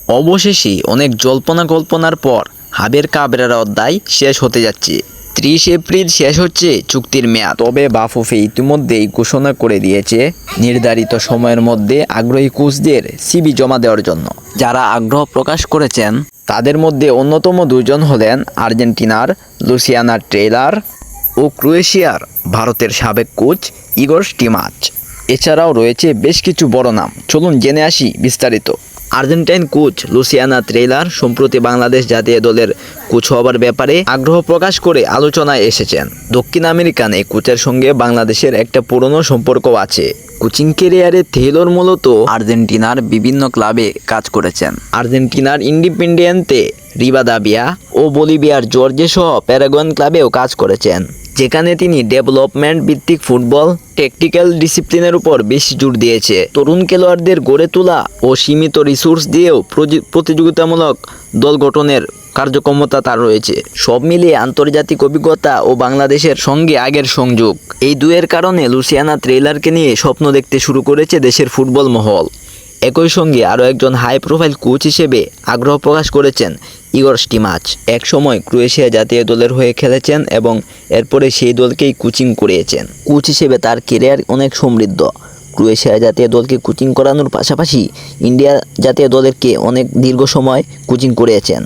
অবশেষে অনেক জল্পনা কল্পনার পর হাবের কাবরেরা অধ্যায় শেষ হতে যাচ্ছে। 30 এপ্রিল শেষ হচ্ছে চুক্তির মেয়াদ। তবে বাফুফে ইতিমধ্যেই ঘোষণা করে দিয়েছে নির্ধারিত সময়ের মধ্যে আগ্রহী কোচদের সিভি জমা দেওয়ার জন্য। যারা আগ্রহ প্রকাশ করেছেন তাদের মধ্যে অন্যতম দুজন হলেন আর্জেন্টিনার লুসিয়ানা টেইলার ও ক্রোয়েশিয়ার ভারতের সাবেক কোচ ইগর স্টিমাচ। এছাড়াও রয়েছে বেশ কিছু বড় নাম। চলুন জেনে আসি বিস্তারিত। আর্জেন্টাইন কোচ লুসিয়ানা টেইলার সম্প্রতি বাংলাদেশ জাতীয় দলের কোচ হওয়ার ব্যাপারে আগ্রহ প্রকাশ করে আলোচনায় এসেছেন। দক্ষিণ আমেরিকান এই কোচের সঙ্গে বাংলাদেশের একটা পুরনো সম্পর্ক আছে। কোচিং ক্যারিয়ারে টেইলর মূলত আর্জেন্টিনার বিভিন্ন ক্লাবে কাজ করেছেন। আর্জেন্টিনার ইন্ডিপেন্ডিয়েন্তে রিভাদাভিয়া ও বলিভিয়ার জর্জে সহ প্যারাগুয়ান ক্লাবেও কাজ করেছেন, যেখানে তিনি ডেভেলপমেন্ট ভিত্তিক ফুটবল ট্যাকটিক্যাল ডিসিপ্লিনের উপর বেশি জোর দিয়েছে। তরুণ খেলোয়াড়দের গড়ে তোলা ও সীমিত রিসোর্স দিয়েও প্রতিযোগিতামূলক দল গঠনের কার্যক্ষমতা তার রয়েছে। সব মিলিয়ে আন্তর্জাতিক অভিজ্ঞতা ও বাংলাদেশের সঙ্গে আগের সংযোগ, এই দুয়ের কারণে লুসিয়ানা টেইলারকে নিয়ে স্বপ্ন দেখতে শুরু করেছে দেশের ফুটবল মহল। একই সঙ্গে আরও একজন হাই প্রোফাইল কোচ হিসেবে আগ্রহ প্রকাশ করেছেন ইগর স্টিমাচ। একসময় ক্রোয়েশিয়া জাতীয় দলের হয়ে খেলেছেন এবং এরপরে সেই দলকেই কোচিং করিয়েছেন। কোচ হিসেবে তার ক্যারিয়ার অনেক সমৃদ্ধ। ক্রোয়েশিয়া জাতীয় দলকে কোচিং করানোর পাশাপাশি ইন্ডিয়া জাতীয় দলেরকে অনেক দীর্ঘ সময় কোচিং করিয়েছেন।